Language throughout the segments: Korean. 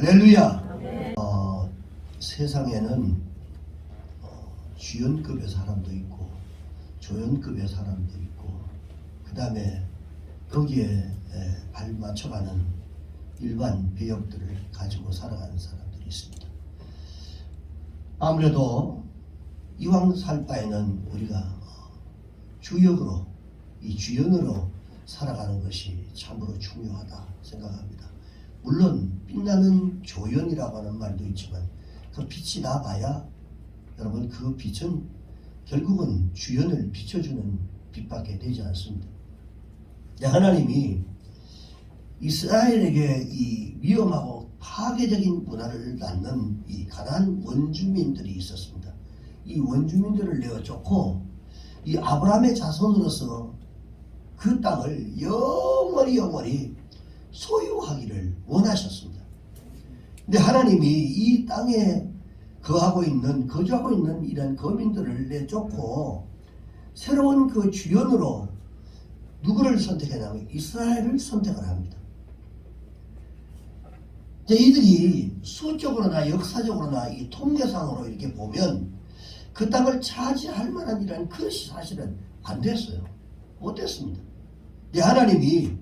할렐루야. 세상에는 주연급의 사람도 있고 조연급의 사람도 있고 그 다음에 거기에 발 맞춰가는 일반 배역들을 가지고 살아가는 사람들이 있습니다. 아무래도 이왕 살 바에는 우리가 주역으로 이 주연으로 살아가는 것이 참으로 중요하다 생각합니다. 물론 빛나는 조연이라고 하는 말도 있지만 그 빛이 나봐야 여러분 그 빛은 결국은 주연을 비춰주는 빛밖에 되지 않습니다. 하나님이 이스라엘에게 이 위험하고 파괴적인 문화를 낳는 이 가나안 원주민들이 있었습니다. 이 원주민들을 내어쫓고 이 아브라함의 자손으로서 그 땅을 영원히 소유하기를 원하셨습니다. 근데 하나님이 이 땅에 거주하고 있는 이런 거민들을 내쫓고 새로운 그 주연으로 누구를 선택하냐면 이스라엘을 선택을 합니다. 이들이 수적으로나 역사적으로나 이 통계상으로 이렇게 보면 그 땅을 차지할 만한 이런 그것이 사실은 안 됐어요. 못 됐습니다. 하나님이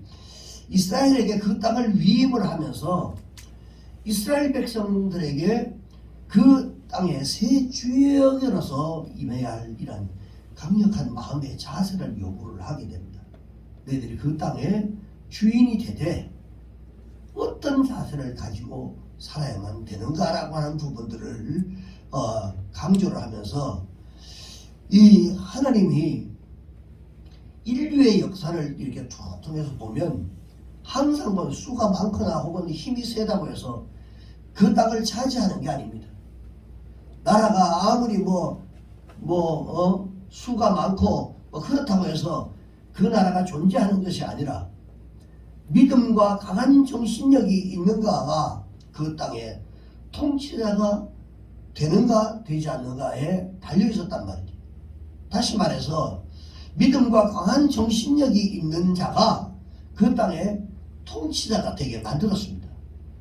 이스라엘에게 그 땅을 위임을 하면서 이스라엘 백성들에게 그 땅의 새 주역으로서 임해야 할 이런 강력한 마음의 자세를 요구를 하게 됩니다. 너희들이 그 땅의 주인이 되되 어떤 자세를 가지고 살아야만 되는가라고 하는 부분들을 강조를 하면서 이 하나님이 인류의 역사를 이렇게 통해서 보면 항상 수가 많거나 혹은 힘이 세다고 해서 그 땅을 차지하는 게 아닙니다. 나라가 아무리 수가 많고 그렇다고 해서 그 나라가 존재하는 것이 아니라 믿음과 강한 정신력이 있는가가 그 땅의 통치자가 되는가 되지 않는가에 달려 있었단 말이죠. 다시 말해서 믿음과 강한 정신력이 있는 자가 그 땅의 통치자가 되게 만들었습니다.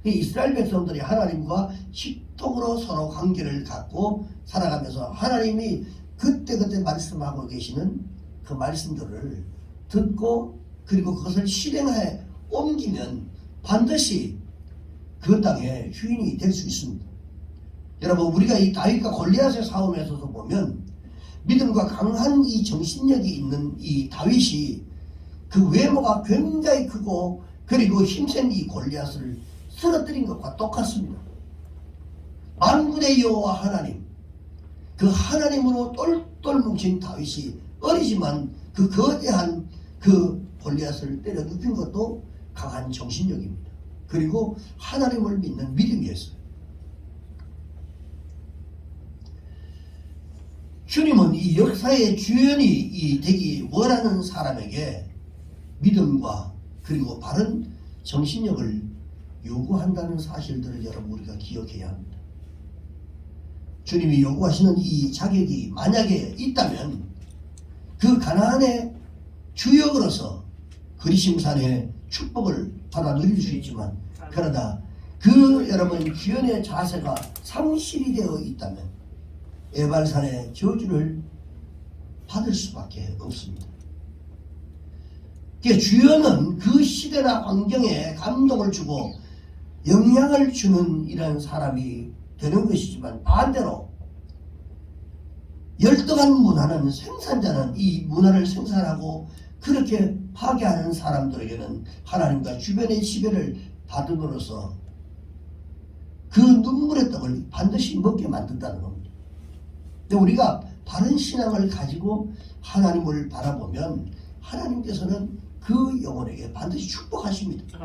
이스라엘 백성들이 하나님과 식통으로 서로 관계를 갖고 살아가면서 하나님이 그때 말씀하고 계시는 그 말씀들을 듣고 그리고 그것을 실행하에 옮기면 반드시 그 땅의 주인이 될 수 있습니다. 여러분 우리가 이 다윗과 골리앗의 싸움에서도 보면 믿음과 강한 이 정신력이 있는 이 다윗이 그 외모가 굉장히 크고 그리고 힘센 이 골리앗을 쓰러뜨린 것과 똑같습니다. 만군의 여호와 하나님, 그 하나님으로 똘똘 뭉친 다윗이 어리지만 그 거대한 그 골리앗을 때려 눕힌 것도 강한 정신력입니다. 그리고 하나님을 믿는 믿음이었어요. 주님은 이 역사의 주연이 되기 원하는 사람에게 믿음과 그리고 바른 정신력을 요구한다는 사실들을 여러분 우리가 기억해야 합니다. 주님이 요구하시는 이 자격이 만약에 있다면 그 가나안의 주역으로서 그리심산의 축복을 받아 누릴 수 있지만 그러나 그 여러분 주연의 자세가 상실이 되어 있다면 에발산의 저주를 받을 수밖에 없습니다. 주연은 그 시대나 환경에 감동을 주고 영향을 주는 이런 사람이 되는 것이지만 반대로 열등한 문화는 생산자는 이 문화를 생산하고 그렇게 파괴하는 사람들에게는 하나님과 주변의 지배를 받음으로써 그 눈물의 떡을 반드시 먹게 만든다는 겁니다. 근데 우리가 바른 신앙을 가지고 하나님을 바라보면 하나님께서는 그 영혼에게 반드시 축복하십니다.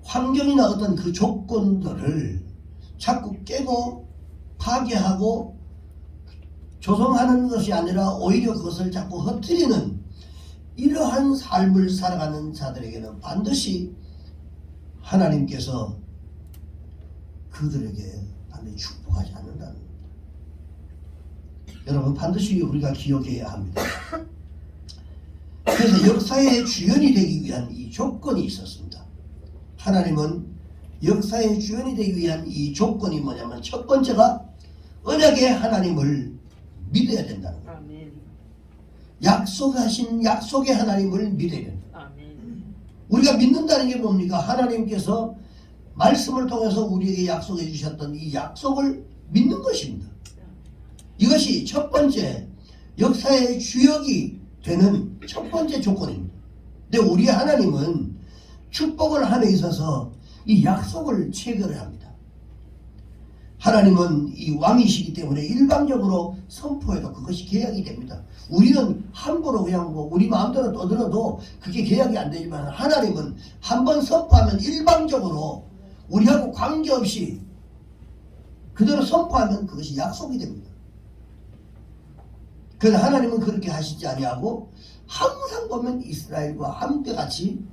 환경이나 어떤 그 조건들을 자꾸 깨고 파괴하고 조성하는 것이 아니라 오히려 그것을 자꾸 흩트리는 이러한 삶을 살아가는 자들에게는 반드시 하나님께서 그들에게 반드시 축복하지 않는다는 겁니다. 여러분 반드시 우리가 기억해야 합니다. 그래서 역사의 주연이 되기 위한 이 조건이 있었습니다. 하나님은 역사의 주연이 되기 위한 이 조건이 뭐냐면 첫 번째가 언약의 하나님을 믿어야 된다는 거예요. 아멘. 약속하신 약속의 하나님을 믿어야 된다. 아멘. 우리가 믿는다는 게 뭡니까? 하나님께서 말씀을 통해서 우리에게 약속해 주셨던 이 약속을 믿는 것입니다. 이것이 첫 번째 역사의 주역이 되는 첫 번째 조건입니다. 근데 우리 하나님은 축복을 함에 있어서 이 약속을 체결을 합니다. 하나님은 이 왕이시기 때문에 일방적으로 선포해도 그것이 계약이 됩니다. 우리는 함부로 그냥 뭐 우리 마음대로 떠들어도 그게 계약이 안 되지만 하나님은 한번 선포하면 일방적으로 우리하고 관계없이 그대로 선포하면 그것이 약속이 됩니다. 그래서 하나님은 그렇게 하시지 아니하고 항상 보면 이스라엘과 함께같이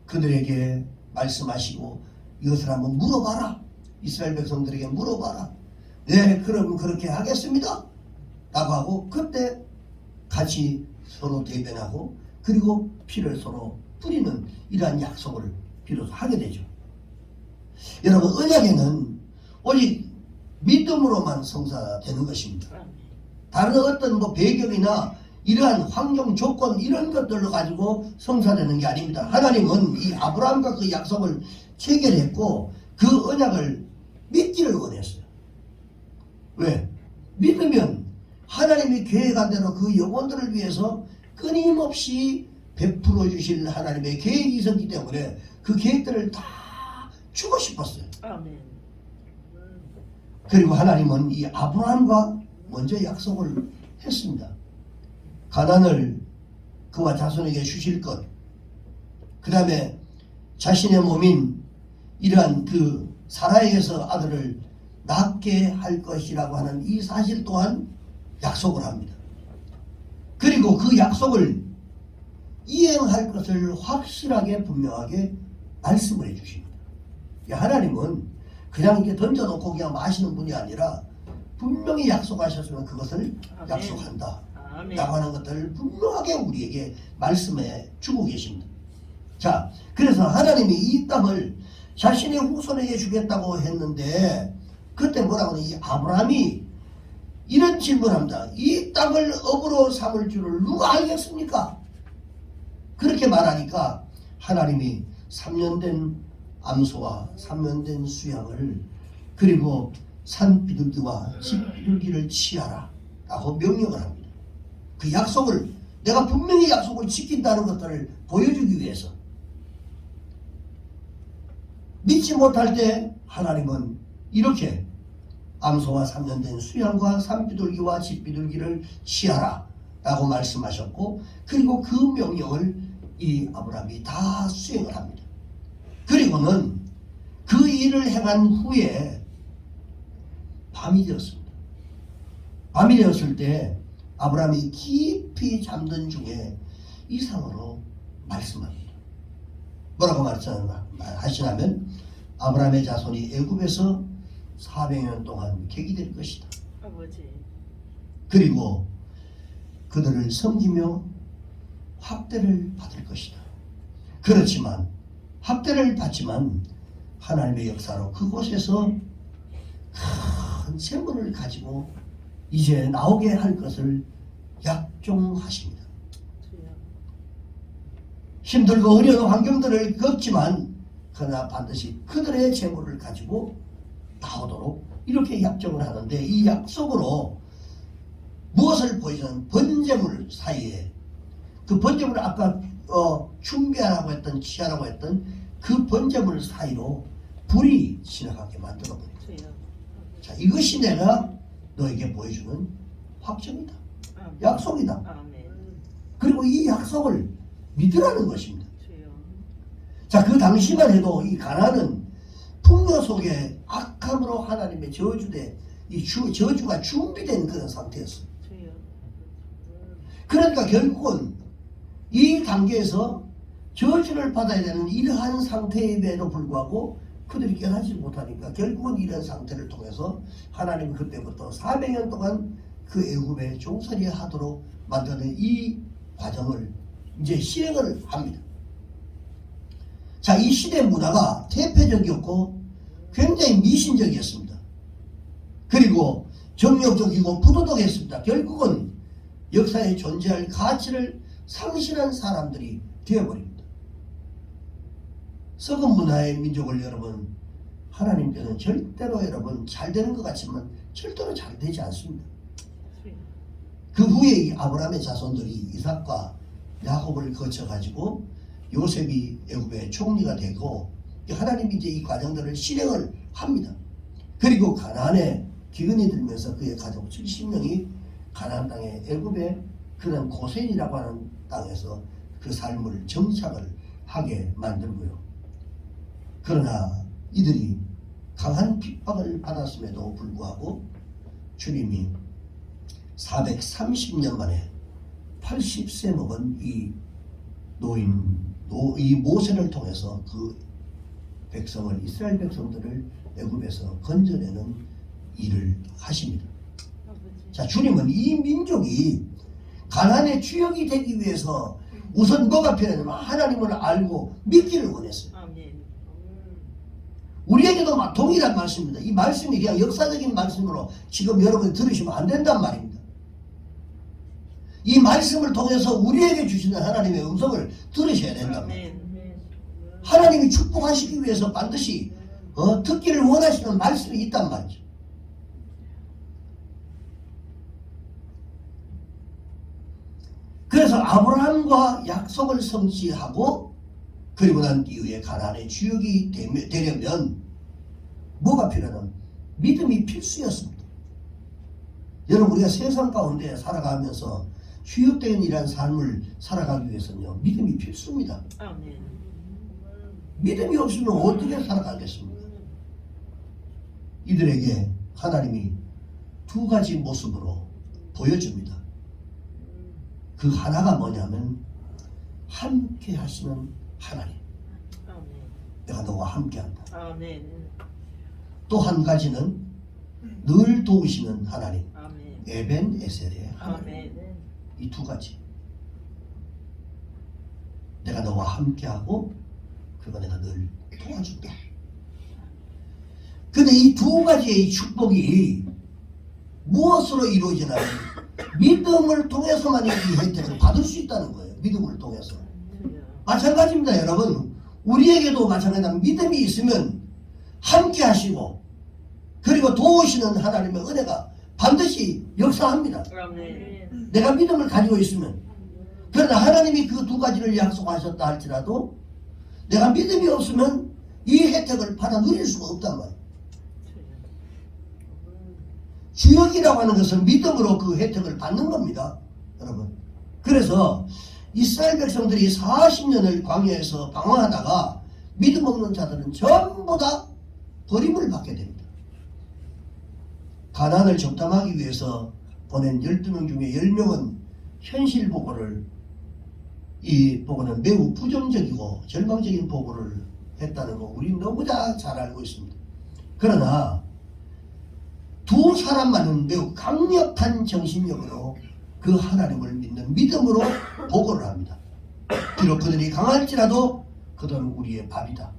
그들에게 말씀하시고 이것을 한번 물어봐라. 이스라엘 백성들에게 물어봐라. 네, 그럼 그렇게 하겠습니다. 라고 하고 그때 같이 서로 대변하고 그리고 피를 서로 뿌리는 이러한 약속을 비로소 하게 되죠. 여러분, 언약에는 오직 믿음으로만 성사되는 것입니다. 다른 어떤 뭐 배경이나 이러한 환경 조건 이런 것들로 가지고 성사되는 게 아닙니다. 하나님은 이 아브라함과 그 약속을 체결했고 그 언약을 믿기를 원했어요. 왜? 믿으면 하나님이 계획한 대로 그 영혼들을 위해서 끊임없이 베풀어 주실 하나님의 계획이 있었기 때문에 그 계획들을 다 주고 싶었어요. 아멘. 그리고 하나님은 이 아브라함과 먼저 약속을 했습니다. 가나안을 그와 자손에게 주실 것, 그 다음에 자신의 몸인 이러한 그 사라에게서 아들을 낳게 할 것이라고 하는 이 사실 또한 약속을 합니다. 그리고 그 약속을 이행할 것을 확실하게 분명하게 말씀을 해주십니다. 하나님은 그냥 이렇게 던져놓고 그냥 마시는 분이 아니라 분명히 약속하셨으면 그것을 아멘. 약속한다 아멘. 라고 하는 것들을 분명하게 우리에게 말씀해 주고 계십니다. 자, 그래서 하나님이 이 땅을 자신의 후손에게 주겠다고 했는데 그때 뭐라고 하냐, 이 아브라함이 이런 질문합니다. 이 땅을 업으로 삼을 줄을 누가 알겠습니까? 그렇게 말하니까 하나님이 3년 된 암소와 3년 된 수양을 그리고 산 비둘기와 집 비둘기를 취하라 라고 명령을 합니다. 그 약속을 내가 분명히 약속을 지킨다는 것들을 보여주기 위해서 믿지 못할 때 하나님은 이렇게 암소와 3년 된 수양과 산비둘기와 집비둘기를 취하라 라고 말씀하셨고 그리고 그 명령을 이 아브라함이 다 수행을 합니다. 그리고는 그 일을 행한 후에 밤이 되었습니다. 밤이 되었을 때 아브라함이 깊이 잠든 중에 이상으로 말씀합니다. 뭐라고 말씀하시냐면 아브라함의 자손이 애굽에서 400년 동안 객이 될 것이다. 아버지. 그리고 그들을 섬기며 학대를 받을 것이다. 그렇지만 학대를 받지만 하나님의 역사로 그곳에서 큰 생물을 가지고 이제 나오게 할 것을 약종하십니다. 힘들고 어려운 환경들을 겪지만 그러나 반드시 그들의 재물을 가지고 나오도록 이렇게 약정을 하는데 이 약속으로 무엇을 보이는 번제물 사이에 그 번제물을 아까 준비하라고 했던 취하라고 했던 그 번제물 사이로 불이 지나가게 만들어버립니다. 자, 이것이 내가 너에게 보여주는 확정이다. 약속이다. 아멘. 그리고 이 약속을 믿으라는 것입니다. 주여. 자, 그 당시만 해도 이 가나안은 풍요 속에 악함으로 하나님의 저주가 준비된 그런 상태였어요. 주여. 그러니까 결국은 이 단계에서 저주를 받아야 되는 이러한 상태임에도 불구하고 그들이 깨닫지 못하니까 결국은 이런 상태를 통해서 하나님은 그때부터 400년 동안 그 애굽에 종살이 하도록 만드는 이 과정을 이제 시행을 합니다. 자, 이 시대 문화가 태폐적이었고 굉장히 미신적이었습니다. 그리고 정욕적이고 부도덕했습니다. 결국은 역사에 존재할 가치를 상실한 사람들이 되어버립니다. 썩은 문화의 민족을 여러분, 하나님께는 절대로 여러분 잘 되는 것 같지만 절대로 잘 되지 않습니다. 그 후에 이 아브라함의 자손들이 이삭과 야곱을 거쳐가지고 요셉이 애굽의 총리가 되고 하나님이 이제 이 과정들을 실행을 합니다. 그리고 가나안에 기근이 들면서 그의 가족 70명이 가나안 땅에 애굽의 그런 고센이라고 하는 땅에서 그 삶을 정착을 하게 만들고요. 그러나 이들이 강한 핍박을 받았음에도 불구하고 주님이 430년 만에 80세 먹은 이 이 모세를 통해서 그 백성을, 이스라엘 백성들을 애굽에서 건져내는 일을 하십니다. 자, 주님은 이 민족이 가나안의 주역이 되기 위해서 우선 뭐가 필요하냐면 하나님을 알고 믿기를 원했어요. 우리에게도 막 동일한 말씀입니다. 이 말씀이 그냥 역사적인 말씀으로 지금 여러분이 들으시면 안 된단 말입니다. 이 말씀을 통해서 우리에게 주시는 하나님의 음성을 들으셔야 된단 말이에요. 하나님이 축복하시기 위해서 반드시 듣기를 원하시는 말씀이 있단 말이죠. 그래서 아브라함과 약속을 성취하고 그리고 난 이후에 가나안의 주역이 되려면 뭐가 필요하냐면 믿음이 필수였습니다. 여러분, 우리가 세상 가운데 살아가면서 주역되는 삶을 살아가기 위해서는요, 믿음이 필수입니다. 믿음이 없으면 어떻게 살아가겠습니까? 이들에게 하나님이 두 가지 모습으로 보여줍니다. 그 하나가 뭐냐면 함께 하시는 하나님. 내가 너와 함께 한다. 또 한 가지는 늘 도우시는 하나님. 에벤 에셀의 하나님. 이 두 가지. 내가 너와 함께하고 그리고 내가 늘 도와준다. 근데 이 두 가지의 축복이 무엇으로 이루어지나요? 믿음을 통해서만 이 혜택을 받을 수 있다는 거예요. 믿음을 통해서. 마찬가지입니다, 여러분. 우리에게도 마찬가지입니다. 믿음이 있으면 함께 하시고 그리고 도우시는 하나님의 은혜가 반드시 역사합니다. 내가 믿음을 가지고 있으면. 그러나 하나님이 그 두 가지를 약속하셨다 할지라도 내가 믿음이 없으면 이 혜택을 받아 누릴 수가 없단 말이에요. 주역이라고 하는 것은 믿음으로 그 혜택을 받는 겁니다, 여러분. 그래서 이스라엘 백성들이 40년을 광야에서 방황하다가 믿음 없는 자들은 전부 다 버림을 받게 됩니다. 가나안을 정탐하기 위해서 보낸 12명 중에 10명은 현실 보고를, 이 보고는 매우 부정적이고 절망적인 보고를 했다는 거 우리 너무 잘 알고 있습니다. 그러나 두 사람만은 매우 강력한 정신력으로 그 하나님을 믿는 믿음으로 보고를 합니다. 비록 그들이 강할지라도 그들은 우리의 밥이다.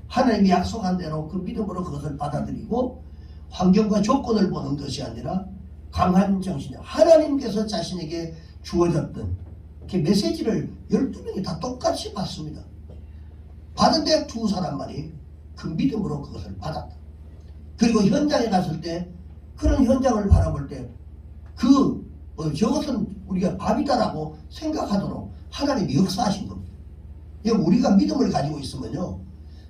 하나님이 약속한 대로 그 믿음으로 그것을 받아들이고 환경과 조건을 보는 것이 아니라 강한 정신력, 하나님께서 자신에게 주어졌던 이렇게 메시지를 12명이 다 똑같이 받습니다. 받은데 두 사람만이 그 믿음으로 그것을 받았다. 그리고 현장에 갔을 때 그런 현장을 바라볼 때 저것은 우리가 밥이다라고 생각하도록 하나님이 역사하신 겁니다. 우리가 믿음을 가지고 있으면요,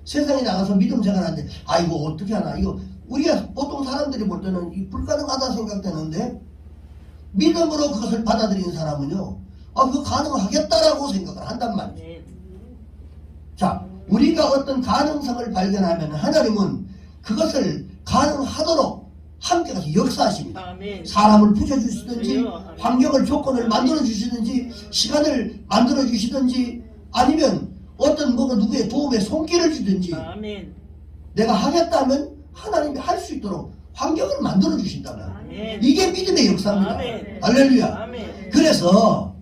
세상에 나가서 믿음 생활하는데 이거 어떻게 하나, 이거 우리가 보통 사람들이 볼 때는 불가능하다 생각되는데 믿음으로 그것을 받아들인 사람은요, 그거 가능하겠다라고 생각을 한단 말이에요. 자, 우리가 어떤 가능성을 발견하면 하나님은 그것을 가능하도록 함께 같이 역사하십니다. 사람을 붙여주시든지 환경을, 조건을 만들어주시든지 시간을 만들어주시든지 아니면 어떤 누구의 도움에 손길을 주든지 내가 하겠다면 하나님이 할 수 있도록 환경을 만들어주신다면 이게 믿음의 역사입니다. 할렐루야. 그래서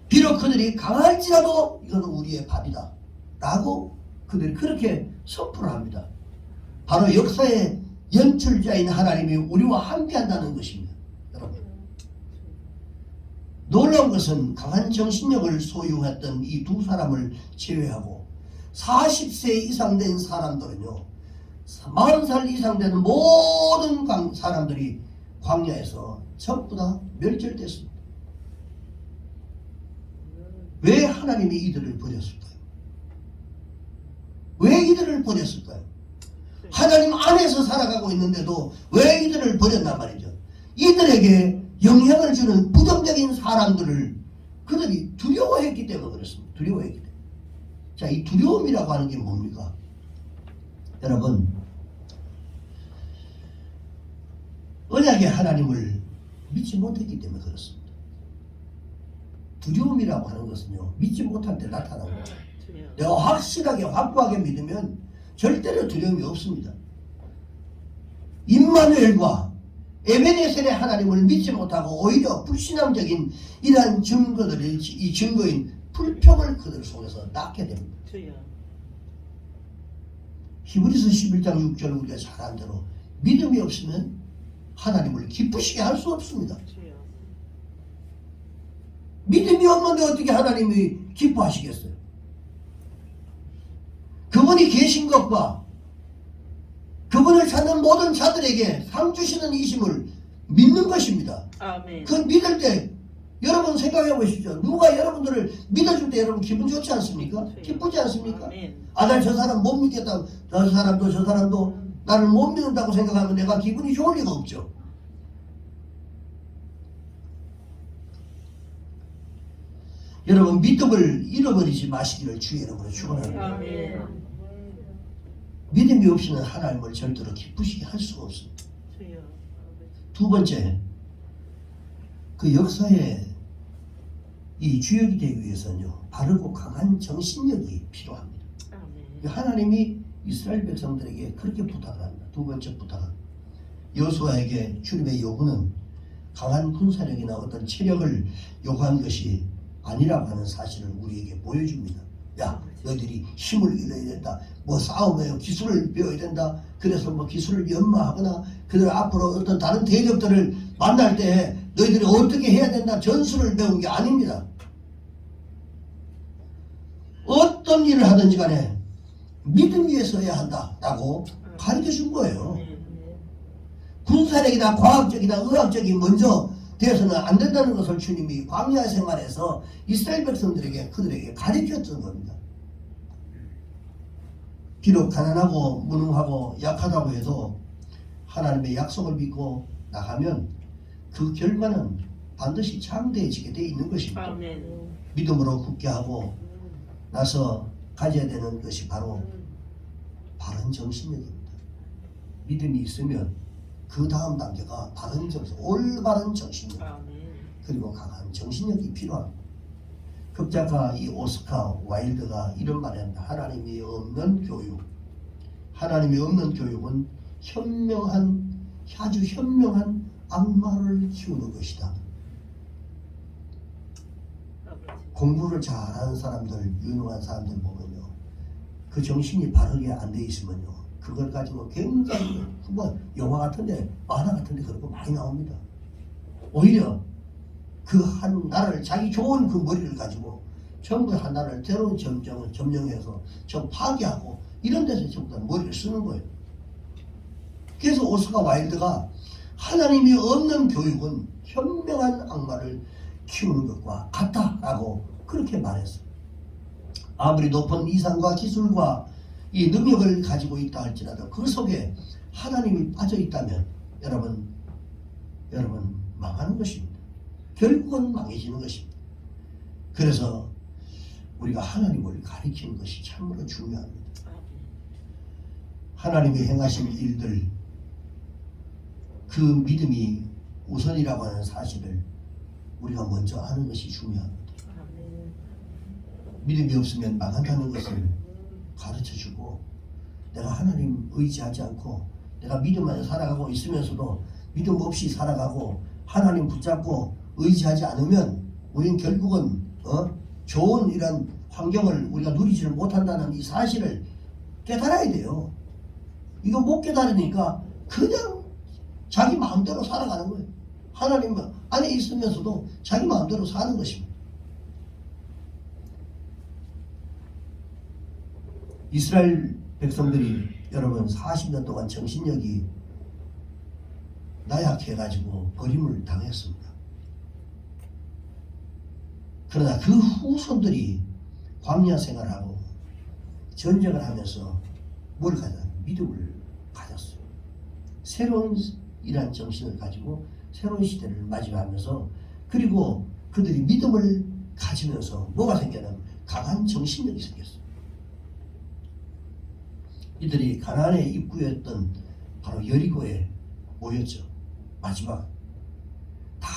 비록 그들이 강할지라도 이거는 우리의 밥이다 라고 그들이 그렇게 선포를 합니다. 바로 역사의 연출자인 하나님이 우리와 함께한다는 것입니다. 여러분, 놀라운 것은 강한 정신력을 소유했던 이 두 사람을 제외하고 40세 이상 된 사람들은요, 40살 이상 되는 모든 사람들이 광야에서 전부 다 멸절됐습니다. 왜 하나님이 이들을 버렸을까요? 왜 이들을 버렸을까요? 하나님 안에서 살아가고 있는데도 왜 이들을 버렸단 말이죠. 이들에게 영향을 주는 부정적인 사람들을 그들이 두려워했기 때문에 그렇습니다. 두려워했기 때문에. 자, 이 두려움이라고 하는 게 뭡니까? 여러분, 언약의 하나님을 믿지 못했기 때문에 그렇습니다. 두려움이라고 하는 것은요, 믿지 못할 때 나타나는 거예요. 내가 확실하게 확고하게 믿으면 절대로 두려움이 없습니다. 임마누엘과 에베네셀의 하나님을 믿지 못하고 오히려 불신앙적인 이러한 증거들이, 이 증거인 불평을 그들 속에서 낳게 됩니다. 히브리서 11장 6절 우리가 잘 안 대로 믿음이 없으면 하나님을 기쁘시게 할 수 없습니다. 믿음이 없는데 어떻게 하나님이 기뻐하시겠어요? 그분이 계신 것과 그분을 찾는 모든 자들에게 상 주시는 이심을 믿는 것입니다. 아멘. 그 믿을 때 여러분 생각해 보십시오. 누가 여러분들을 믿어줄 때 여러분 기분 좋지 않습니까? 기쁘지 않습니까? 난 저 사람 못 믿겠다. 저 사람도 나를 못 믿는다고 생각하면 내가 기분이 좋을 리가 없죠. 여러분, 믿음을 잃어버리지 마시기를 주의 이름으로 축원합니다. 믿음이 없이는 하나님을 절대로 기쁘시게 할 수가 없습니다. 두 번째, 그 역사의 이 주역이 되기 위해서는요, 바르고 강한 정신력이 필요합니다. 하나님이 이스라엘 백성들에게 그렇게 부탁을 합니다. 두 번째 부탁은 여호수아에게 주님의 요구는 강한 군사력이나 어떤 체력을 요구한 것이 아니라고 하는 사실을 우리에게 보여줍니다. 야, 너희들이 힘을 잃어야 된다. 뭐 싸움에 기술을 배워야 된다. 그래서 뭐 기술을 연마하거나 그들 앞으로 어떤 다른 대적들을 만날 때 너희들이 어떻게 해야 된다. 전술을 배운 게 아닙니다. 어떤 일을 하든지 간에 믿음 위에 서야 한다라고 가르쳐 준 거예요. 군사력이나 과학적이나 의학적인 먼저 되어서는 안 된다는 것을 주님이 광야 생활에서 이스라엘 백성들에게 그들에게 가르쳤던 겁니다. 비록 가난하고 무능하고 약하다고 해도 하나님의 약속을 믿고 나가면 그 결과는 반드시 창대해지게 되어 있는 것입니다. 아멘. 믿음으로 굳게 하고 나서 가져야 되는 것이 바로 바른 정신력입니다. 믿음이 있으면 그 다음 단계가 바른 정신, 올바른 정신력, 그리고 강한 정신력이 필요합니다. 극작가 이 오스카 와일드가 이런 말을 합니다. 하나님이 없는 교육, 하나님이 없는 교육은 아주 현명한 악마를 키우는 것이다. 공부를 잘하는 사람들, 유능한 사람들 보면요, 그 정신이 바르게 안 돼 있으면요, 그걸 가지고 굉장히 뭐 영화 같은데 만화 같은데 그런 거 많이 나옵니다. 오히려 그 한 나라를 자기 좋은 그 머리를 가지고 전부 한 나라를 새로운 점령해서 좀 파괴하고 이런 데서 전부 다 머리를 쓰는 거예요. 그래서 오스카 와일드가 하나님이 없는 교육은 현명한 악마를 키우는 것과 같다라고 그렇게 말했어요. 아무리 높은 이상과 기술과 이 능력을 가지고 있다 할지라도 그 속에 하나님이 빠져 있다면 여러분 망하는 것입니다. 결국은 망해지는 것입니다. 그래서 우리가 하나님을 가리키는 것이 참으로 중요합니다. 하나님이 행하신 일들, 그 믿음이 우선이라고 하는 사실을 우리가 먼저 아는 것이 중요합니다. 믿음이 없으면 망한다는 것을 가르쳐주고, 내가 하나님 의지하지 않고 내가 믿음 안에 살아가고 있으면서도 믿음 없이 살아가고 하나님 붙잡고 의지하지 않으면 우리는 결국은 좋은 이런 환경을 우리가 누리지를 못한다는 이 사실을 깨달아야 돼요. 이거 못 깨달으니까 그냥 자기 마음대로 살아가는 거예요. 하나님 안에 있으면서도 자기 마음대로 사는 것입니다. 이스라엘 백성들이 여러분 40년 동안 정신력이 나약해가지고 버림을 당했습니다. 그러나 그 후손들이 광야 생활하고 전쟁을 하면서 뭘 가졌어요? 믿음을 가졌어요. 새로운 이란 정신을 가지고 새로운 시대를 맞이하면서, 그리고 그들이 믿음을 가지면서 뭐가 생겨나면 강한 정신력이 생겼어요. 이들이 가나안의 입구였던 바로 여리고에 모였죠. 마지막 다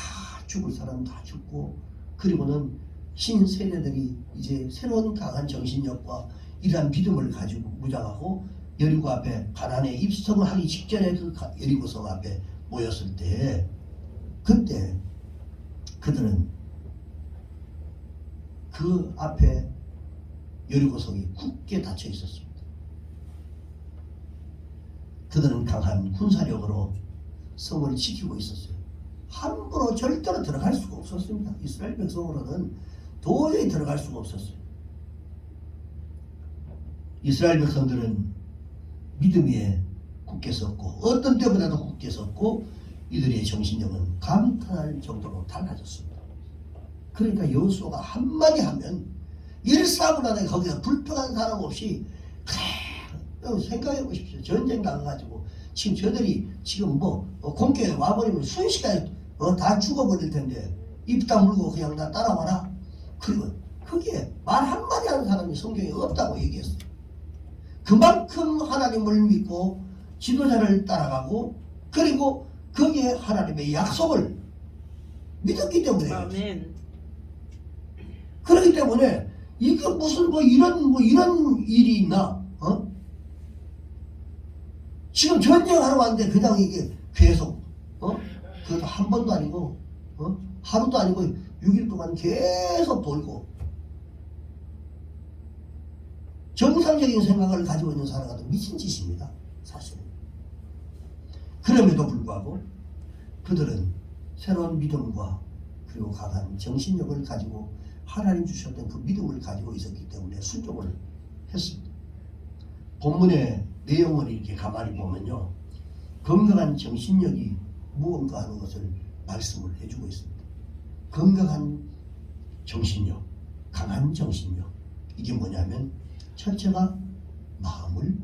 죽을 사람 다 죽고, 그리고는 신세대들이 이제 새로운 강한 정신력과 이러한 믿음을 가지고 무장하고 여리고 앞에 가나안에 입성을 하기 직전에 그 여리고성 앞에 모였을 때, 그때 그들은 그 앞에 여리고성이 굳게 닫혀 있었습니다. 그들은 강한 군사력으로 성을 지키고 있었어요. 함부로 절대로 들어갈 수가 없었습니다. 이스라엘 백성으로는 도저히 들어갈 수가 없었어요. 이스라엘 백성들은 믿음 위에 굳게 섰고, 어떤 때보다도 굳게 섰고, 이들의 정신력은 감탄할 정도로 달라졌습니다. 그러니까 여호수아가 한마디 하면 일사불란하게 거기서 불평한 사람 없이 생각해 보십시오. 전쟁 당해가지고 지금 저들이 지금 공격에 와버리면 순식간에 다 죽어버릴 텐데 입 다물고 그냥 다 따라와라. 그리고 거기에 말 한마디 하는 사람이 성경에 없다고 얘기했어요. 그만큼 하나님을 믿고 지도자를 따라가고, 그리고 거기에 하나님의 약속을 믿었기 때문에. 아멘. 그렇기 때문에 이게 무슨 이런 일이 있나? 지금 전쟁하러 왔는데 그냥 이게 계속 그것도 한 번도 아니고 하루도 아니고 6일 동안 계속 돌고, 정상적인 생각을 가지고 있는 사람 같은 미친 짓입니다. 사실은. 그럼에도 불구하고 그들은 새로운 믿음과 그리고 강한 정신력을 가지고 하나님 주셨던 그 믿음을 가지고 있었기 때문에 순종을 했습니다. 본문의 내용을 이렇게 가만히 보면요, 건강한 정신력이 무언가 하는 것을 말씀을 해주고 있습니다. 건강한 정신력, 강한 정신력, 이게 뭐냐면 첫째가 마음을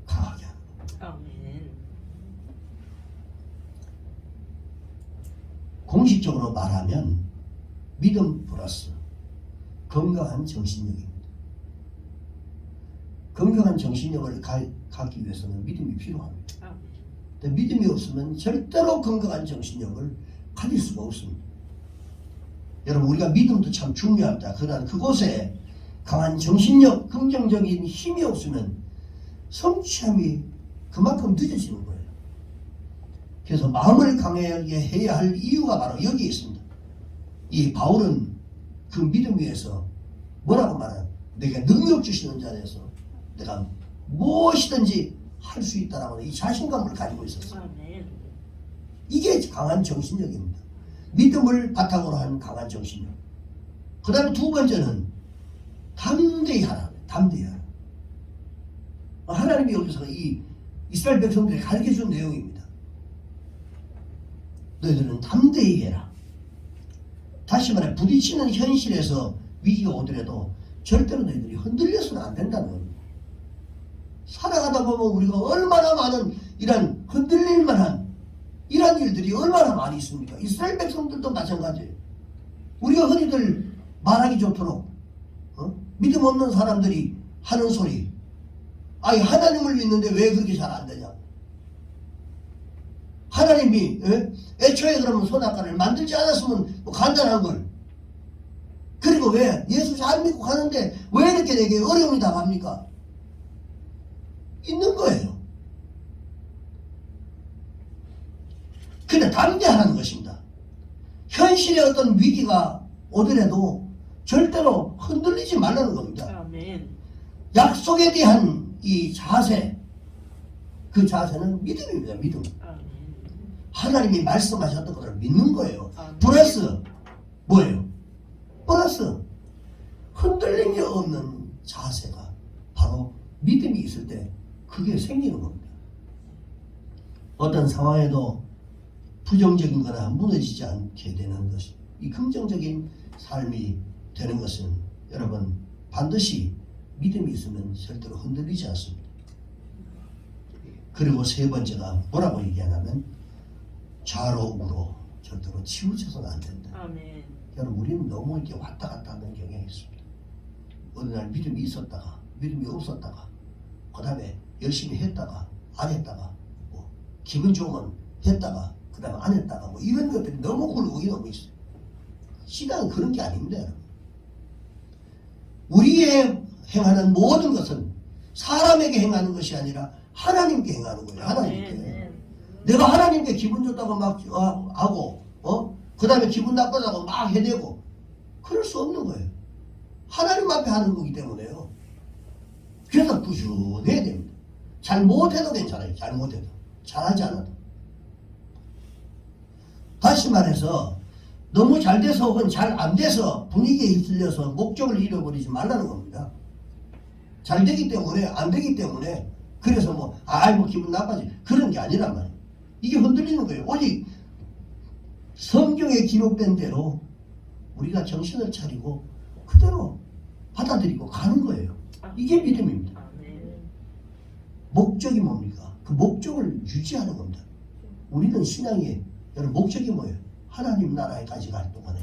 강하게 하는 겁니다. 아멘. 공식적으로 말하면 믿음 플러스 건강한 정신력입니다. 건강한 정신력을 갖기 위해서는 믿음이 필요합니다. 아멘. 근데 믿음이 없으면 절대로 건강한 정신력을 가질 수가 없습니다. 여러분, 우리가 믿음도 참 중요합니다. 그러나 그곳에 강한 정신력, 긍정적인 힘이 없으면 성취함이 그만큼 늦어지는 거예요. 그래서 마음을 강하게 해야 할 이유가 바로 여기에 있습니다. 이 바울은 그 믿음 위에서 뭐라고 말하냐? 내가 능력 주시는 자에서 내가 무엇이든지 할 수 있다라고 이 자신감을 가지고 있었어요. 아멘. 이게 강한 정신력입니다. 믿음을 바탕으로 한 강한 정신력. 그 다음에 두 번째는 담대히 하라. 담대히 하라. 하나님이 여기서 이 이스라엘 백성들이 가르쳐준 내용입니다. 너희들은 담대히 해라. 다시 말해, 부딪히는 현실에서 위기가 오더라도 절대로 너희들이 흔들려서는 안 된다는 겁니다. 살아가다 보면 우리가 얼마나 많은 이런 흔들릴 만한 이런 일들이 얼마나 많이 있습니까? 이스라엘 백성들도 마찬가지예요. 우리가 흔히들 말하기 좋도록 믿음 없는 사람들이 하는 소리, 아니 하나님을 믿는데 왜 그렇게 잘 안 되냐? 하나님이 애초에 그러면 선악과를 만들지 않았으면 뭐 간단한 걸, 그리고 왜 예수 잘 믿고 가는데 왜 이렇게 내게 어려움이 당합니까? 있는 거예요. 근데 담대하는 것입니다. 현실의 어떤 위기가 오더라도 절대로 흔들리지 말라는 겁니다. 아멘. 약속에 대한 이 자세, 그 자세는 믿음입니다. 믿음. 아멘. 하나님이 말씀하셨던 것을 믿는 거예요. 아멘. 플러스 뭐예요? 플러스 흔들림이 없는 자세가 바로 믿음이 있을 때 그게 생기는 겁니다. 어떤 상황에도 부정적인 거나 무너지지 않게 되는 것이, 이 긍정적인 삶이 되는 것은 여러분 반드시 믿음이 있으면 절대로 흔들리지 않습니다. 그리고 세 번째가 뭐라고 얘기하냐면 좌로 우로 절대로 치우쳐서는 안 된다. 아멘. 여러분 우리는 너무 이렇게 왔다 갔다 하는 경향이 있습니다. 어느 날 믿음이 있었다가 믿음이 없었다가 그 다음에 열심히 했다가 안 했다가 뭐 기분 좋으면 했다가 그 다음에 안 했다가 뭐 이런 것들이 너무 굴곡이 너무 있어요. 신앙은 그런 게 아닙니다. 여러분. 우리의 행하는 모든 것은 사람에게 행하는 것이 아니라 하나님께 행하는 거예요. 하나님께. 아멘. 내가 하나님께 기분 좋다고 막 하고 그 다음에 기분 나쁘다고 막 해대고 그럴 수 없는 거예요. 하나님 앞에 하는 거기 때문에요. 그래서 꾸준해야 됩니다. 잘못해도 괜찮아요. 잘못해도. 잘하지 않아도. 다시 말해서 너무 잘 돼서 혹은 잘 안 돼서 분위기에 휩쓸려서 목적을 잃어버리지 말라는 겁니다. 잘 되기 때문에 안 되기 때문에 그래서 뭐 기분 나빠지 그런 게 아니란 말이에요. 이게 흔들리는 거예요. 오직 성경에 기록된 대로 우리가 정신을 차리고 그대로 받아들이고 가는 거예요. 이게 믿음입니다. 목적이 뭡니까? 그 목적을 유지하는 겁니다. 우리는 신앙의 여러분 목적이 뭐예요? 하나님 나라에까지 갈 동안에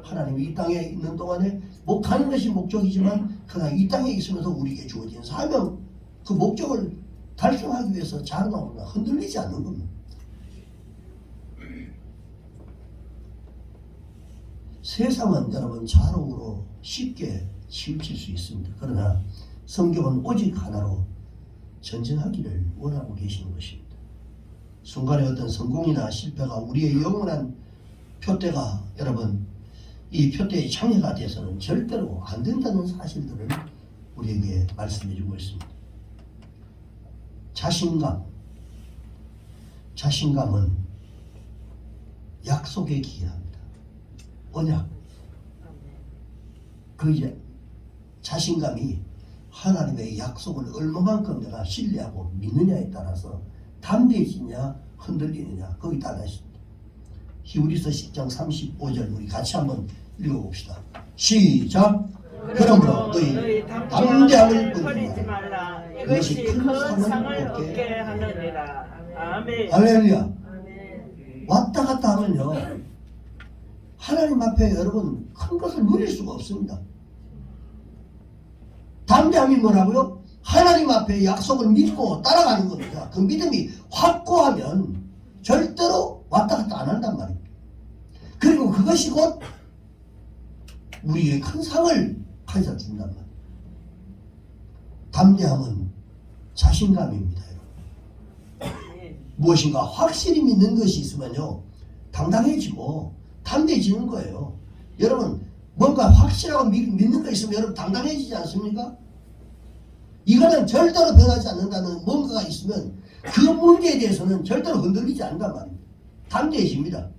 하나님이 이 땅에 있는 동안에 뭐 가는 것이 목적이지만 그러나 이 땅에 있으면서 우리에게 주어진 사명 그 목적을 달성하기 위해서 자라나오나 흔들리지 않는 겁니다. 세상은 여러분 좌로우로 쉽게 치우칠 수 있습니다. 그러나 성경은 오직 하나로 전진하기를 원하고 계시는 것입니다. 순간의 어떤 성공이나 실패가 우리의 영원한 표대가 여러분 이 표대의 장애가 돼서는 절대로 안 된다는 사실들을 우리에게 말씀해 주고 있습니다. 자신감은 약속에 기인합니다. 언약. 그 이제 자신감이 하나님의 약속을 얼마만큼 내가 신뢰하고 믿느냐에 따라서 담대해지냐 흔들리느냐 거기 달려 있습니다. 히브리서 10장 35절 우리 같이 한번 읽어봅시다. 시작. 그러므로 너희 담대함을 버리지 말라. 이것이 큰 상을 얻게 하느니라. 아멘. 할렐루야. 왔다 갔다 하면요 하나님 앞에 여러분 큰 것을 누릴 수가 없습니다. 담대함이 뭐라고요? 하나님 앞에 약속을 믿고 따라가는 겁니다. 그 믿음이 확고하면 절대로 왔다 갔다 안 한단 말입니다. 그리고 그것이 곧 우리의 큰 상을 가져다 준단 말이에요. 담대함은 자신감입니다. 무엇인가 확실히 믿는 것이 있으면요 당당해지고 담대해지는 거예요. 여러분 뭔가 확실하고 믿는 거 있으면 여러분 당당해지지 않습니까? 이거는 절대로 변하지 않는다는 뭔가가 있으면 그 문제에 대해서는 절대로 흔들리지 않는단 말입니다. 담대해집니다.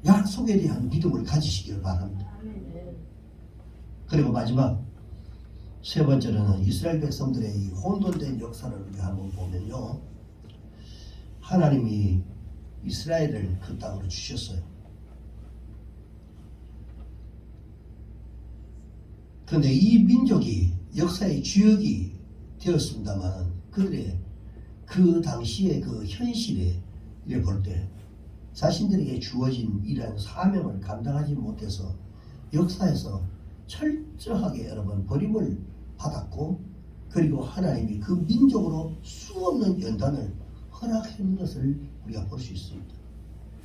약속에 대한 믿음을 가지시기를 바랍니다. 그리고 마지막 세 번째로는 이스라엘 백성들의 이 혼돈된 역사를 우리가 한번 보면요 하나님이 이스라엘을 그 땅으로 주셨어요. 그런데 이 민족이 역사의 주역이 되었습니다만 그들의 그 당시의 그 현실에 볼 때 자신들에게 주어진 이러한 사명을 감당하지 못해서 역사에서 철저하게 여러분 버림을 받았고 그리고 하나님이 그 민족으로 수없는 연단을 허락한 것을 우리가 볼 수 있습니다.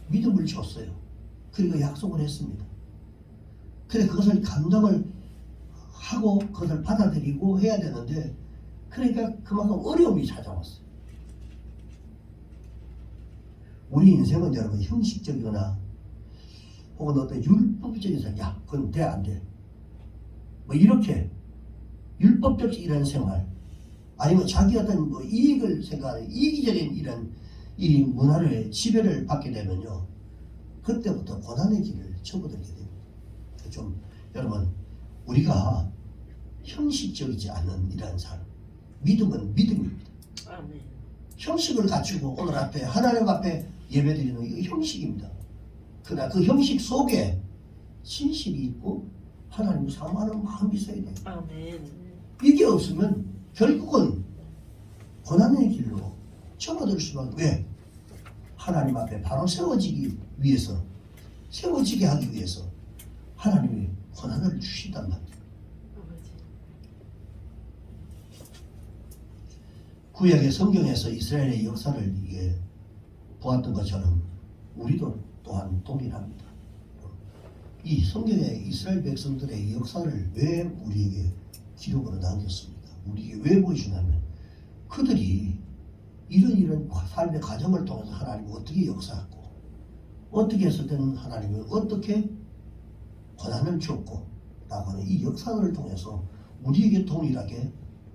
믿음을 줬어요. 그리고 약속을 했습니다. 그래 그것을 감당을 하고 그것을 받아들이고 해야 되는데 그러니까 그만큼 어려움이 찾아왔어요. 우리 인생은 여러분 형식적이거나 혹은 어떤 율법적인 야 그건 돼 안 돼 뭐 이렇게 율법적 이런 생활 아니면 자기 어떤 뭐 이익을 생각하는 이기적인 이런 이 문화를 지배를 받게 되면요, 그때부터 고난의 길을 접어들게 됩니다. 좀 여러분, 우리가 형식적이지 않은 이러한 삶, 믿음은 믿음입니다. 아멘. 형식을 갖추고 오늘 앞에 하나님 앞에 예배드리는 이거 형식입니다. 그러나 그 형식 속에 진실이 있고 하나님을 사모하는 마음이 있어야 돼요. 아멘. 이게 없으면 결국은 고난의 길로 접어들 수밖에. 왜? 하나님 앞에 바로 세워지기 위해서, 세워지게 하기 위해서 하나님이 고난을 주신단 말이에요. 구약의 성경에서 이스라엘의 역사를 이게 보았던 것처럼 우리도 또한 동일합니다. 이 성경에 이스라엘 백성들의 역사를 왜 우리에게 기록으로 남겼습니까? 우리에게 왜 보여주냐면 그들이 이런 삶의 과정을 통해서 하나님이 어떻게 역사했고 어떻게 했었던 하나님이 어떻게 고난을 줬고 라고 하는 이 역사를 통해서 우리에게 동일하게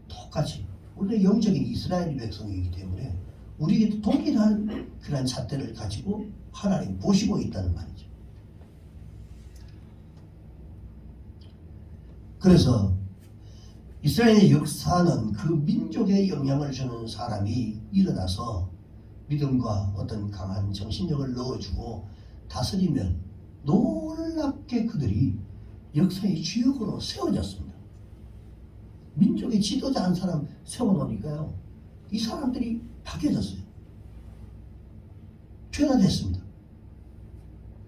똑같이, 우리는 영적인 이스라엘 백성이기 때문에 우리에게 동일한 그런 잣대를 가지고 하나님 보시고 있다는 말이죠. 그래서 이스라엘의 역사는 그 민족에 영향을 주는 사람이 일어나서 믿음과 어떤 강한 정신력을 넣어주고 다스리면 놀랍게 그들이 역사의 주역으로 세워졌습니다. 민족의 지도자 한 사람 세워놓으니까요, 이 사람들이 바뀌어졌어요. 변화됐습니다.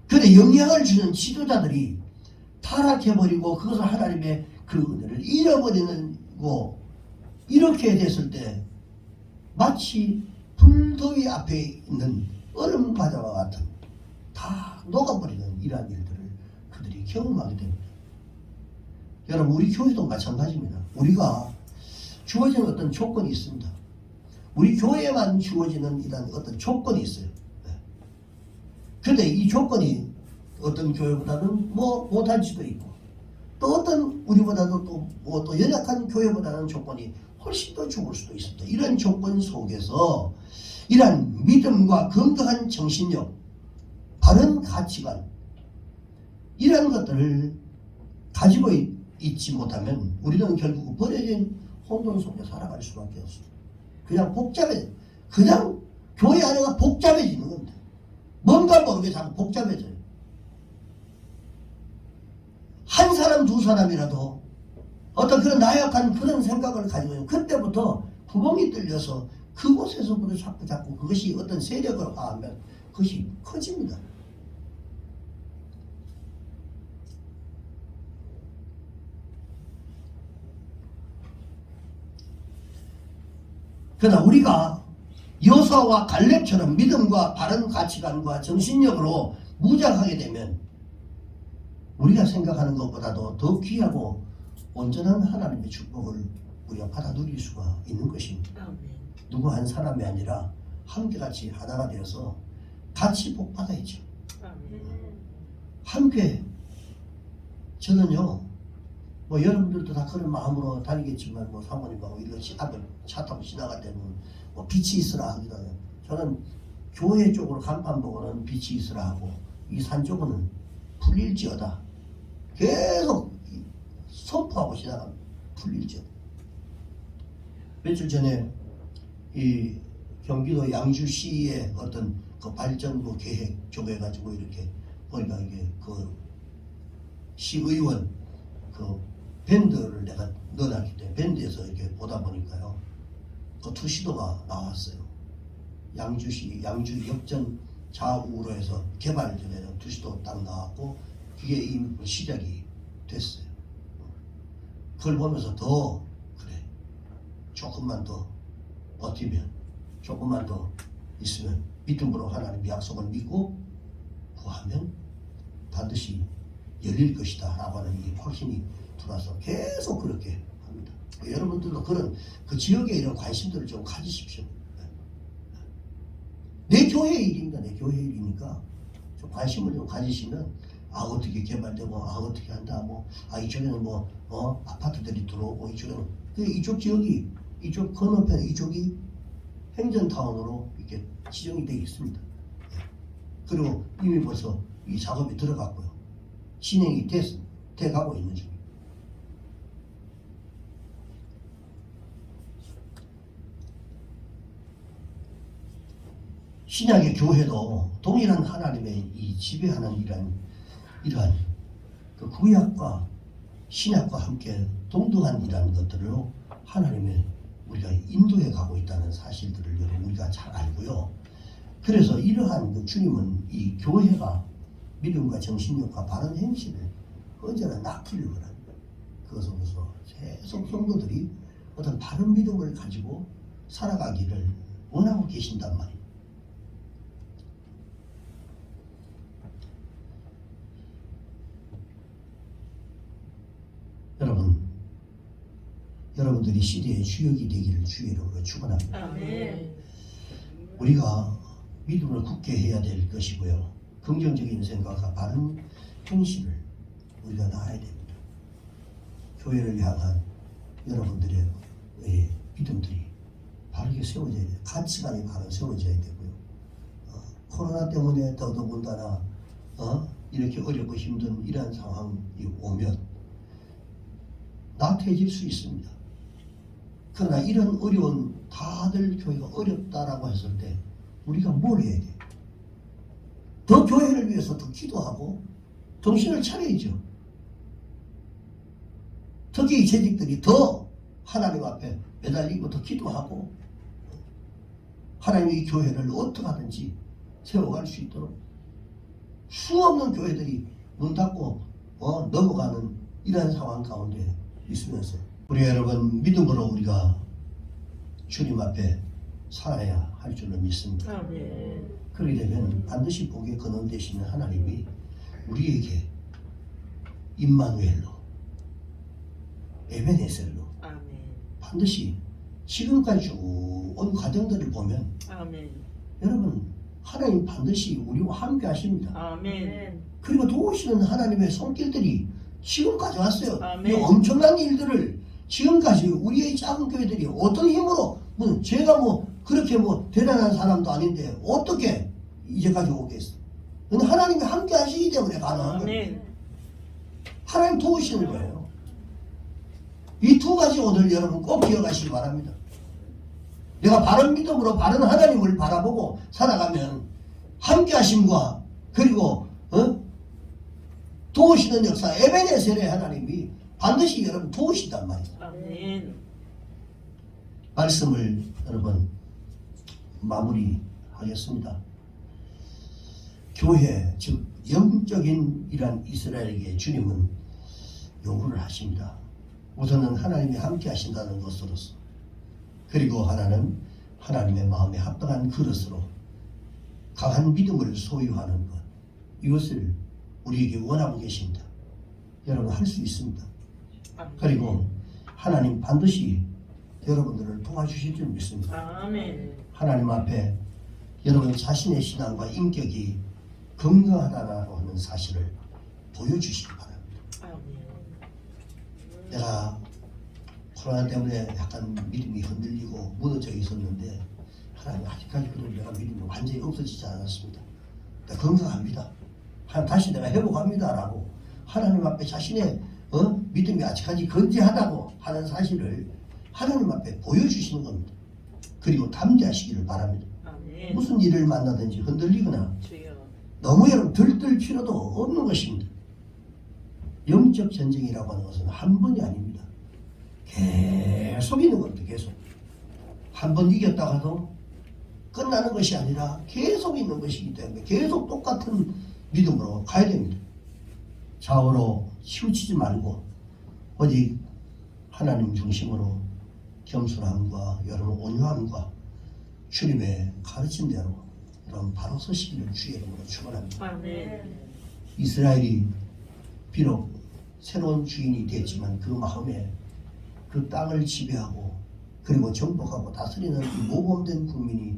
그런데 영향을 주는 지도자들이 타락해버리고 그것을 하나님의 그 은혜를 잃어버리는 거, 이렇게 됐을 때 마치 불더위 앞에 있는 얼음 바다와 같은 다 녹아버리는 이러한 일들을 그들이 경험하게 됩니다. 여러분, 우리 교회도 마찬가지입니다. 우리가 주어지는 어떤 조건이 있습니다. 우리 교회에만 주어지는 이런 어떤 조건이 있어요. 그런데 이 조건이 어떤 교회보다는 뭐 못할 수도 있고, 또 어떤 우리보다도 또 연약한 교회보다는 조건이 훨씬 더 좋을 수도 있습니다. 이런 조건 속에서 이러한 믿음과 건강한 정신력, 바른 가치관, 이런 것들을 가지고 있지 못하면 우리는 결국 버려진 혼돈 속에 살아갈 수밖에 없습니다. 그냥 교회 안에가 복잡해지는 겁니다. 뭔가 모르게 자꾸 복잡해져요. 한 사람 두 사람이라도 어떤 그런 나약한 그런 생각을 가지고 있는, 그때부터 구멍이 뚫려서 그곳에서부터 자꾸 그것이 어떤 세력으로 가면 그것이 커집니다. 그러나 우리가 여호수아와 갈렙처럼 믿음과 바른 가치관과 정신력으로 무장하게 되면 우리가 생각하는 것보다도 더 귀하고 온전한 하나님의 축복을 우리가 받아 누릴 수가 있는 것입니다. 아멘. 누구 한 사람이 아니라 함께같이 하나가 되어서 같이 복 받아야죠. 아멘. 함께. 저는요, 뭐 여러분들도 다 그런 마음으로 다니겠지만, 뭐 사모님하고 이렇게 앞에 차 타고 지나갈 때는 뭐 빛이 있으라 하기도 해요. 저는 교회 쪽으로 간판 보고는 빛이 있으라 하고, 이 산 쪽은 풀릴지어다 계속 선포하고 지나가면 풀릴지어다. 며칠 전에 이 경기도 양주시의 어떤 그 발전부 계획 조회해가지고 이렇게 보니까 이게 그 시의원 그 밴드를 내가 넣어놨기 때문에 밴드에서 이렇게 보다 보니까요, 그 투시도가 나왔어요. 양주시 양주 역전 좌우로 해서 개발되는 투시도 딱 나왔고, 그게 이미 시작이 됐어요. 그걸 보면서 더 그래, 조금만 더 버티면, 조금만 더 있으면 믿음으로 하나님 약속을 믿고 구하면 반드시 열릴 것이다 라고 하는 이 확신이 들어와서 계속 그렇게 합니다. 여러분들도 그런 그 지역에 이런 관심들을 좀 가지십시오. 내 교회의 일입니다. 내 교회의 일이니까 좀 관심을 좀 가지시면, 어떻게 개발되고, 어떻게 한다, 이쪽에는 아파트들이 들어오고, 이쪽에는 이쪽 지역이 이쪽 건너편 이쪽이 행정타운으로 이렇게 지정이 되어 있습니다. 그리고 이미 벌써 이 작업이 들어갔고요. 진행이 돼가고 있는 중입니다. 신약의 교회도 동일한 하나님의 이 지배하는 이러한 그 구약과 신약과 함께 동등한 것들로 하나님의 우리가 인도해 가고 있다는 사실들을 여러분 우리가 잘 알고요. 그래서 이러한 그 주님은 이 교회가 믿음과 정신력과 바른 행실을 언제나 낳기를 원합니다. 그것으로서 계속 성도들이 어떤 바른 믿음을 가지고 살아가기를 원하고 계신단 말이에요. 여러분들이 시대의 주역이 되기를 주의 이름으로 축원합니다. 아멘. 우리가 믿음을 굳게 해야 될 것이고요. 긍정적인 생각과 바른 행실을 우리가 낳아야 됩니다. 교회를 향한 여러분들의 믿음들이 바르게 세워져야 돼요. 가치관이 바로 세워져야 되고요. 코로나 때문에 더더군다나 이렇게 어렵고 힘든 이러한 상황이 오면 나태해질 수 있습니다. 그러나 이런 어려운 다들 교회가 어렵다라고 했을 때 우리가 뭘 해야 돼요? 더 교회를 위해서 더 기도하고 정신을 차려야죠. 특히 재직들이 더 하나님 앞에 매달리고 더 기도하고 하나님의 이 교회를 어떻게 하든지 세워갈 수 있도록 수없는 교회들이 문 닫고 넘어가는 이러한 상황 가운데 있으면서 우리 여러분 믿음으로 우리가 주님 앞에 살아야 할 줄로 믿습니다. 아멘. 그렇게 되면 반드시 복의 근원 되시는 하나님이 우리에게 임마누엘로 에베네셀로 아멘. 반드시 지금까지 쭉 온 과정들을 보면 아멘. 여러분 하나님 반드시 우리와 함께 하십니다. 아멘. 그리고 도우시는 하나님의 손길들이 지금까지 왔어요. 아멘. 이 엄청난 일들을 지금까지 우리의 작은 교회들이 어떤 힘으로 제가 그렇게 대단한 사람도 아닌데 어떻게 이제까지 오겠어? 근데 하나님이 함께 하시기 때문에 가능한 거예요. 아멘. 하나님 도우시는 거예요. 이 두 가지 오늘 여러분 꼭 기억하시기 바랍니다. 내가 바른 믿음으로 바른 하나님을 바라보고 살아가면 함께 하심과 그리고 도우시는 역사 에베네셀의 하나님이 반드시 여러분 도우신단 말이에요. 아멘. 말씀을 여러분 마무리하겠습니다. 교회 즉 영적인 이란 이스라엘에게 주님은 요구를 하십니다. 우선은 하나님이 함께 하신다는 것으로서 그리고 하나는 하나님의 마음에 합당한 그릇으로 강한 믿음을 소유하는 것 이것을 우리에게 원하고 계십니다. 여러분 할 수 있습니다. 그리고 하나님 반드시 여러분들을 도와주실 줄 믿습니다. 아멘. 하나님 앞에 여러분 자신의 신앙과 인격이 건강하다고 하는 사실을 보여주시기 바랍니다. 아멘. 내가 코로나 때문에 약간 믿음이 흔들리고 무너져 있었는데 하나님 아직까지 그런 내가 믿음이 완전히 없어지지 않았습니다. 내가 건강합니다. 하나님 다시 내가 회복합니다라고 하나님 앞에 자신의 믿음이 아직까지 건재하다고 하는 사실을 하나님 앞에 보여주시는 겁니다. 그리고 담대하시기를 바랍니다. 아멘. 무슨 일을 만나든지 흔들리거나 주여. 너무 여러분 들뜰 필요도 없는 것입니다. 영적 전쟁이라고 하는 것은 한 번이 아닙니다. 계속 있는 겁니다. 계속. 한 번 이겼다가도 끝나는 것이 아니라 계속 있는 것이기 때문에 계속 똑같은 믿음으로 가야 됩니다. 좌우로 치우치지 말고 오직 하나님 중심으로 겸손함과 여러분 온유함과 주님의 가르침대로 여러분 바로 서시기를 주의 이름으로 축원합니다. 아멘. 이스라엘이 비록 새로운 주인이 됐지만 그 마음에 그 땅을 지배하고 그리고 정복하고 다스리는 이 모범된 국민이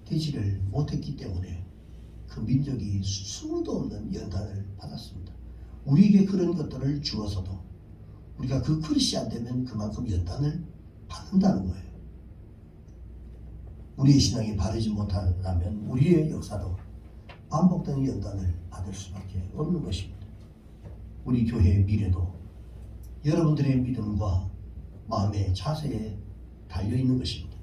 되지를 못했기 때문에 그 민족이 수도 없는 연단을 받았습니다. 우리에게 그런 것들을 주어서도 우리가 그 그릇이 안 되면 그만큼 연단을 받는다는 거예요. 우리의 신앙이 바르지 못하다면 우리의 역사도 반복되는 연단을 받을 수밖에 없는 것입니다. 우리 교회의 미래도 여러분들의 믿음과 마음의 자세에 달려있는 것입니다.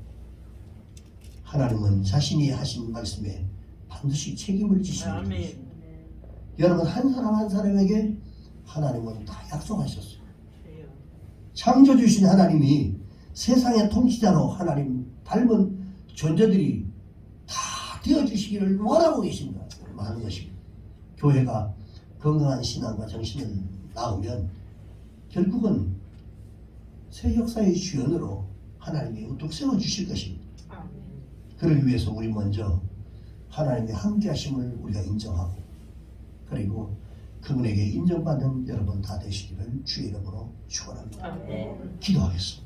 하나님은 자신이 하신 말씀에 반드시 책임을 지시는 아멘. 것입니다. 여러분 한 사람 한 사람에게 하나님은 다 약속하셨어요. 창조주신 하나님이 세상의 통치자로 하나님 닮은 존재들이 다 되어주시기를 원하고 계십니다. 하는 것입니다. 교회가 건강한 신앙과 정신을 낳으면 결국은 새 역사의 주연으로 하나님이 우뚝 세워주실 것입니다. 그러기 위해서 우리 먼저 하나님의 함께하심을 우리가 인정하고 그리고 그분에게 인정받는 여러분 다 되시기를 주의 이름으로 축원합니다. 기도하겠습니다.